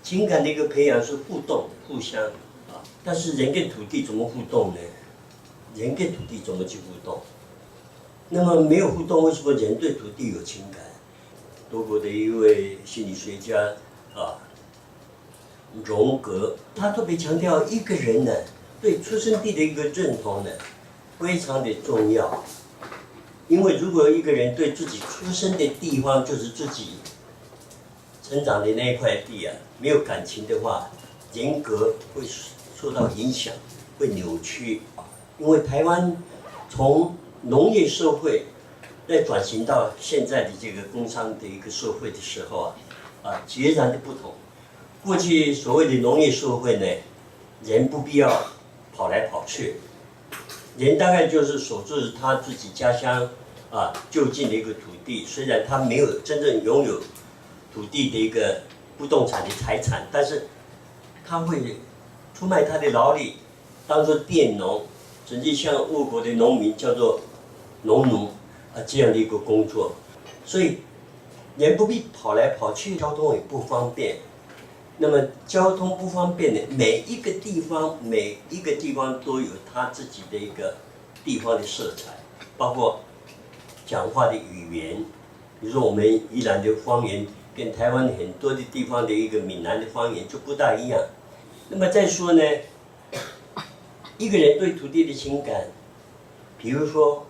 情感的一个培养是互动、互相啊，但是人跟土地怎么互动呢？人跟土地怎么去互动？那么没有互动，为什么人对土地有情感？德国的一位心理学家啊，荣格，他特别强调一个人呢对出生地的一个认同呢非常的重要，因为如果一个人对自己出生的地方就是自己成长的那一块地啊，没有感情的话，人格会受到影响，会扭曲。因为台湾从农业社会再转型到现在的这个工商的一个社会的时候截然的不同。过去所谓的农业社会呢，人不必要跑来跑去，人大概就是守住他自己家乡就近的一个土地，虽然他没有真正拥有土地的一个不动产的财产，但是他会出卖他的劳力，当做佃农，甚至像俄国的农民叫做农奴这样的一个工作，所以人不必跑来跑去，交通也不方便。那么交通不方便的每一个地方都有它自己的一个地方的色彩，包括讲话的语言，比如说我们宜兰的方言跟台湾很多的地方的一个闽南的方言就不大一样。那么再说呢，一个人对土地的情感，比如说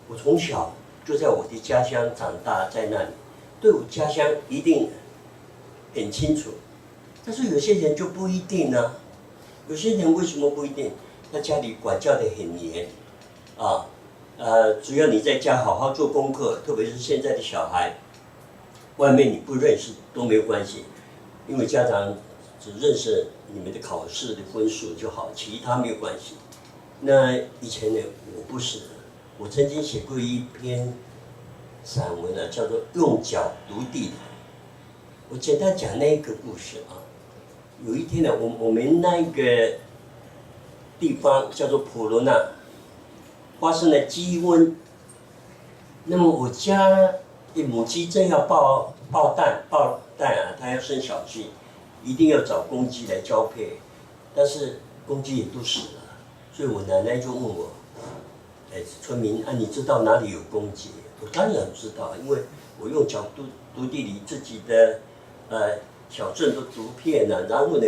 我从小就在我的家乡长大，在那里对我家乡一定很清楚，但是有些人就不一定呢。有些人为什么不一定？他家里管教得很严只要你在家好好做功课，特别是现在的小孩，外面你不认识都没有关系，因为家长只认识你们的考试的分数就好，其他没有关系。那以前呢，我不是，我曾经写过一篇散文叫做《用脚读地图》。我简单讲那一个故事有一天呢，我们那个地方叫做普罗纳，发生了鸡瘟。那么我家的母鸡正要抱蛋它要生小鸡，一定要找公鸡来交配，但是公鸡也都死了，所以我奶奶就问我，村民你知道哪里有公鸡？我当然知道，因为我用脚读地理自己的小镇都读遍了，然后呢，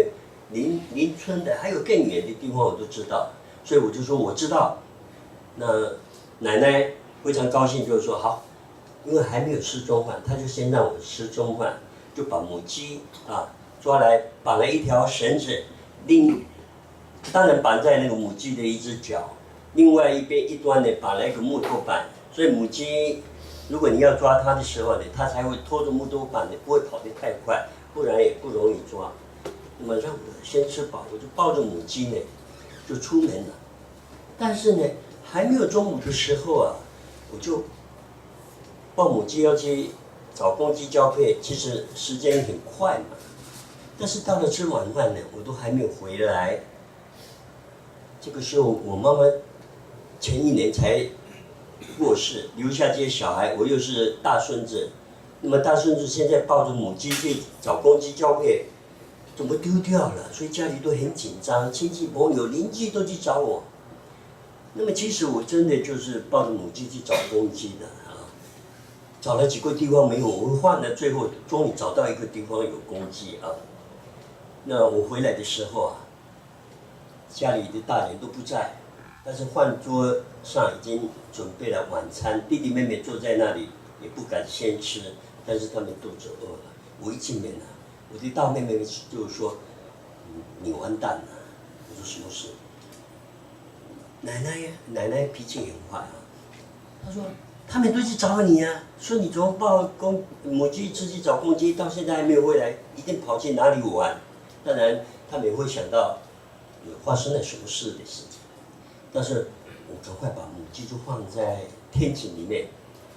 邻村的还有更远的地方我都知道，所以我就说我知道。那奶奶非常高兴，就是说好，因为还没有吃中饭，她就先让我吃中饭，就把母鸡抓来绑了一条绳子，当然绑在那个母鸡的一只脚，另外一端呢绑了一个木头板，所以母鸡如果你要抓它的时候呢，它才会拖着木头板呢，不会跑得太快，不然也不容易抓。那么让我先吃饱，我就抱着母鸡呢就出门了。但是呢，还没有中午的时候我就抱母鸡要去找公鸡交配，其实时间很快嘛。但是到了吃晚饭呢，我都还没有回来。这个时候我妈妈前一年才过世，留下这些小孩，我又是大孙子。那么大孙子现在抱着母鸡去找公鸡交配，怎么丢掉了？所以家里都很紧张，亲戚朋友邻居都去找我。那么其实我真的就是抱着母鸡去找公鸡的找了几个地方没有，我换了，最后终于找到一个地方有公鸡那我回来的时候家里的大人都不在，但是饭桌上已经准备了晚餐，弟弟妹妹坐在那里也不敢先吃，但是他们肚子饿了。我一进门我的大妹妹就说：“你完蛋了。”我说：“什么事？”奶奶脾气很坏她说：“他们都去找你说你从抱母鸡出去找公鸡，到现在还没有回来，一定跑去哪里玩。”当然，他们也会想到有发生了什么事的事情。但是我赶快把母鸡就放在天井里面，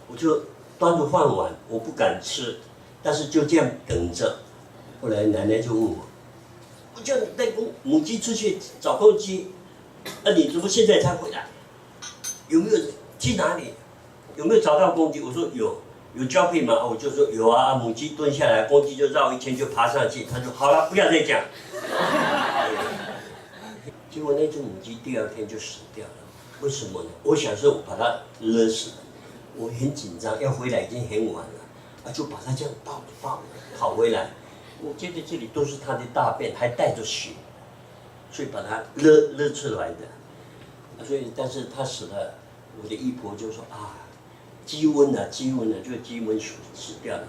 我就端着饭碗，我不敢吃，但是就这样等着。后来奶奶就问我，我叫你带母鸡出去找公鸡，那你怎么现在才回来？有没有去哪里？有没有找到公鸡？我说有交配吗？我就说有啊，母鸡蹲下来，公鸡就绕一圈就爬上去。他说好了，不要再讲。结果那只母鸡第二天就死掉了，为什么呢？我想说我把它勒死了，我很紧张，要回来已经很晚了，就把它这样抱着跑回来。我觉得这里都是它的大便，还带着血，所以把它勒出来的。所以，但是它死了，我的姨婆就说啊，鸡瘟啊，就鸡瘟死掉了。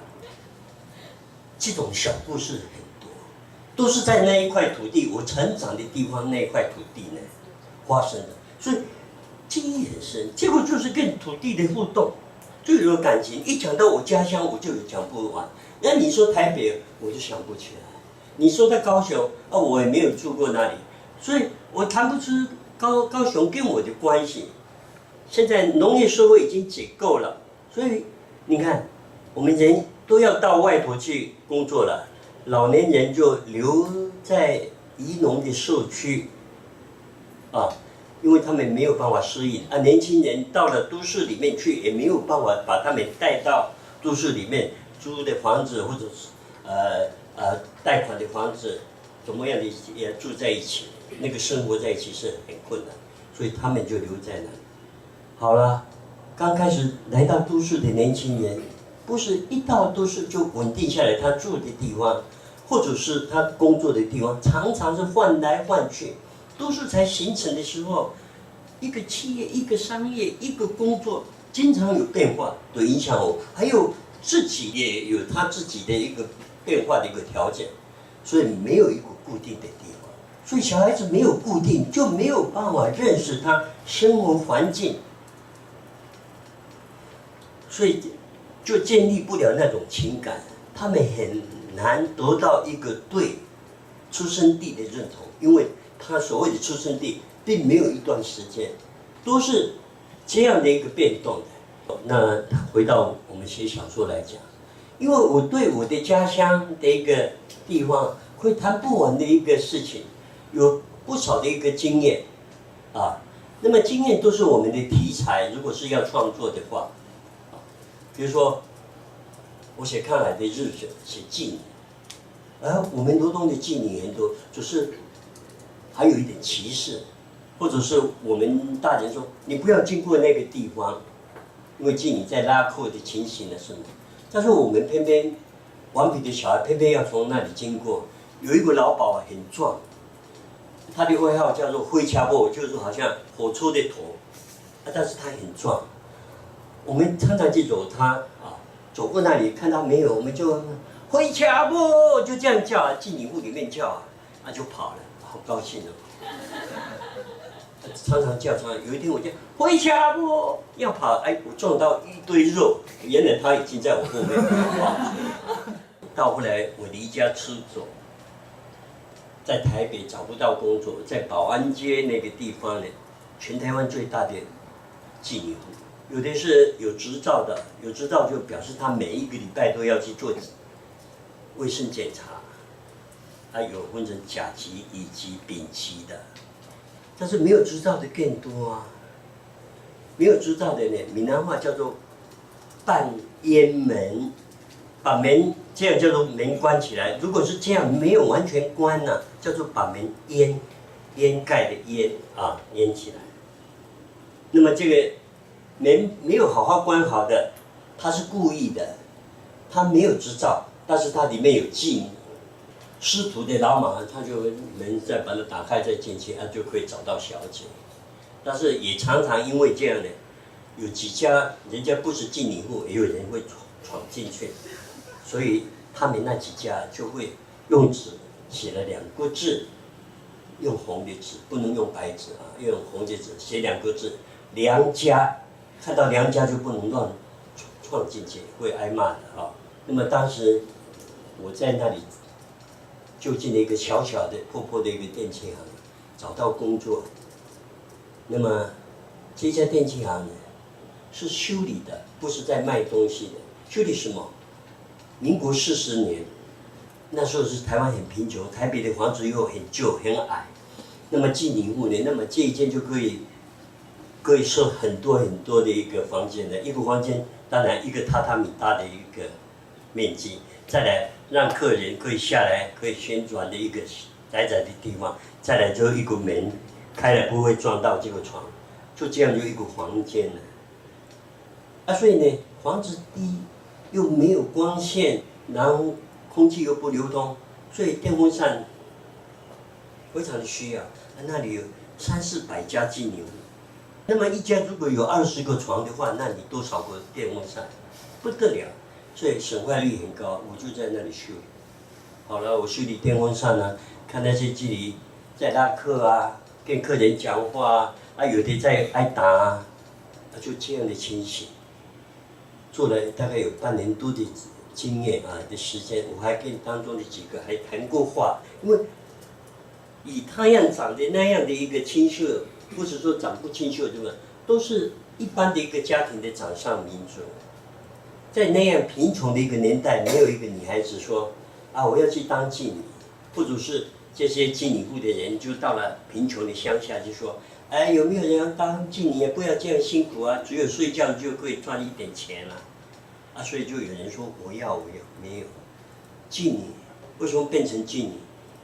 这种小故事很多，都是在那一块土地，我成长的地方那一块土地呢发生的，所以记忆很深。结果就是跟土地的互动，就有感情。一讲到我家乡，我就有讲不完。那你说台北，我就想不起来；你说在高雄，我也没有住过那里，所以我谈不出高雄跟我的关系。现在农业社会已经解构了，所以你看，我们人都要到外头去工作了，老年人就留在宜农的社区，因为他们没有办法适应年轻人到了都市里面去，也没有办法把他们带到都市里面。租的房子或者是贷款的房子，怎么样的也住在一起，那个生活在一起是很困难，所以他们就留在那里。好了，刚开始来到都市的年轻人，不是一到都市就稳定下来，他住的地方，或者是他工作的地方，常常是换来换去。都市才形成的时候，一个企业、一个商业、一个工作，经常有变化，都影响我，还有。自己也有他自己的一个变化的一个条件，所以没有一个固定的地方，所以小孩子没有固定，就没有办法认识他生活环境，所以就建立不了那种情感，他们很难得到一个对出生地的认同，因为他所谓的出生地并没有一段时间，都是这样的一个变动的。那回到我们写小说来讲，因为我对我的家乡的一个地方会谈不完的一个事情，有不少的一个经验那么经验都是我们的题材，如果是要创作的话比如说我写看海的日子，写妓女，我们罗东的妓女很多，只是还有一点歧视，或者是我们大人说你不要经过那个地方。因为妓女在拉客的情形呢是，但是我们偏偏顽皮的小孩偏偏要从那里经过。有一个老鸨很壮，他的外号叫做灰掐布，就是好像火车的头，但是他很壮。我们常常去走他走过那里看到没有，我们就灰掐布就这样叫妓女屋里面叫就跑了，好高兴哦。常常叫，有一天我就回家不要跑，我撞到一堆肉，原来他已经在我后面。到后来我离家出走，在台北找不到工作，在保安街那个地方呢，全台湾最大的妓女屋，有的是有执照的，有执照就表示他每一个礼拜都要去做卫生检查，有分成甲级以及丙级的。但是没有执照的更多没有执照的呢，闽南话叫做半掩门，把门这样叫做门关起来。如果是这样没有完全关叫做把门掩盖的掩起来。那么这个门没有好好关好的，他是故意的，他没有执照，但是他里面有妓女。师徒的老马，他就门再把它打开再进去，就可以找到小姐。但是也常常因为这样呢，有几家人家不是妓女户，也有人会闯进去，所以他们那几家就会用纸写了2个字，用红的纸，不能用白纸用红的纸写2个字，良家。看到良家就不能乱闯进去，会挨骂的那么当时我在那里。就进了一个小小的破破的一个电器行，找到工作。那么这家电器行呢，是修理的，不是在卖东西的。修理什么？民国40年，那时候是台湾很贫穷，台北的房子又很旧很矮，那么近邻户呢，那么这一间就可以设很多的一个房间的，一个房间当然一个榻榻米大的一个面积，再来让客人可以下来可以旋转的一个窄窄的地方，再来就一个门开了不会撞到这个床，就这样就一个房间了。啊，所以呢，房子低又没有光线，然后空气又不流通，所以电风扇非常的需要。那里有300-400家金牛，那么一家如果有20个床的话，那你多少个电风扇？不得了，所以损坏率很高。我就在那里修理。好了，我修理电风扇啊，看那些经理在拉客啊，跟客人讲话啊，有的在挨打啊，就这样的情形。做了大概有半年多的经验啊的时间，我还跟当中的几个还谈过话，因为以他样长的那样的一个清秀，不是说长不清秀对吧？都是一般的一个家庭的掌上明珠，在那样贫穷的一个年代，没有一个女孩子说啊我要去当妓女，或者是这些妓女户的人就到了贫穷的乡下就说。哎，有没有人要当妓女？不要这样辛苦啊！只有睡觉就可以赚一点钱了，啊，所以就有人说我要，没有。妓女为什么变成妓女？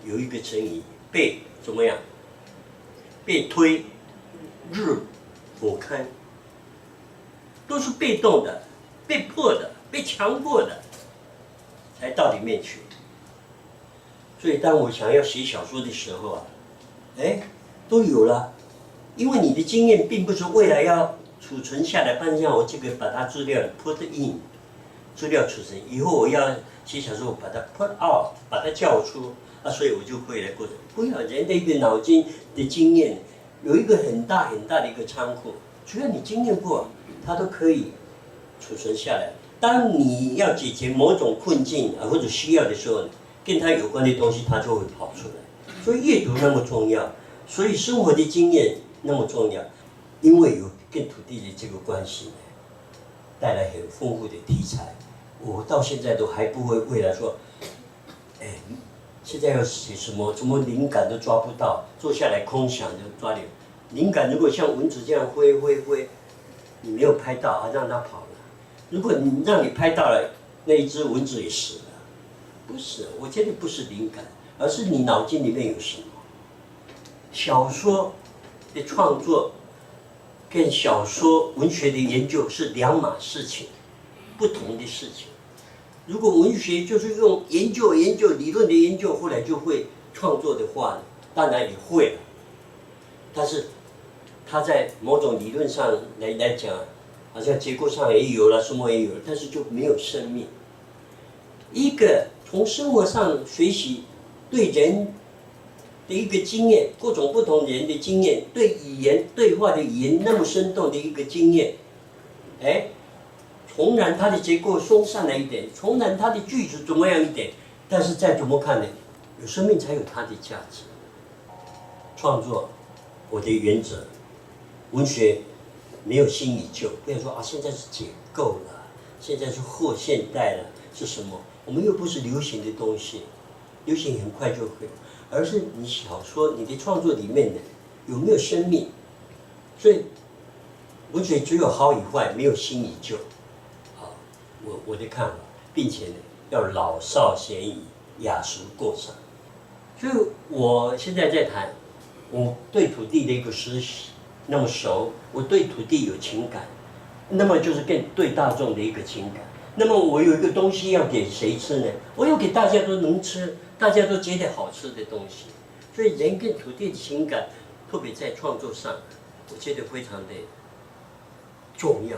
有一个成语，被怎么样？被推入火坑，都是被动的、被迫的、被强迫的，才到里面去。所以当我想要写小说的时候啊，哎，都有了。因为你的经验并不是未来要储存下来，半像我这个把它资料 put in， 资料储存，以后我要写小说，我把它 put out， 把它叫出，啊，所以我就会来过程。不要人的一个脑筋的经验，有一个很大的一个仓库，只要你经验过，它都可以储存下来。当你要解决某种困境啊或者需要的时候，跟它有关的东西它就会跑出来。所以阅读那么重要，所以生活的经验。那么重要，因为有跟土地的这个关系，带来很丰富的题材。我到现在都还不会为了说，哎，现在要写什么灵感都抓不到，坐下来空想就抓点灵感。如果像蚊子这样飞，你没有拍到啊，让它跑了。如果你让你拍到了，那一只蚊子也死了。不是，我觉得不是灵感，而是你脑筋里面有什么。小说的创作跟小说文学的研究是两码事情，不同的事情。如果文学就是用研究理论的研究，后来就会创作的话，当然也会了。但是它在某种理论上来讲，好像结构上也有了，什么也有了，但是就没有生命。一个从生活上学习对人的一个经验，各种不同人的经验，对语言对话的语言那么生动的一个经验，哎，重燃它的结构松散了一点，重燃它的句子怎么样一点，但是再怎么看呢，有生命才有它的价值。创作，我的原则，文学没有新与旧，不要说啊现在是解构了，现在是后现代了，是什么？我们又不是流行的东西，流行很快就会。而是你小说、你的创作里面的有没有生命？所以文学只有好与坏，没有新与旧。好，我的看法，并且呢要老少咸宜，雅俗共赏。所以我现在在谈，我对土地的一个思想那么熟，我对土地有情感，那么就是更对大众的一个情感。那么我有一个东西要给谁吃呢？我要给大家都能吃，大家都觉得好吃的东西。所以人跟土地的情感，特别在创作上，我觉得非常的重要。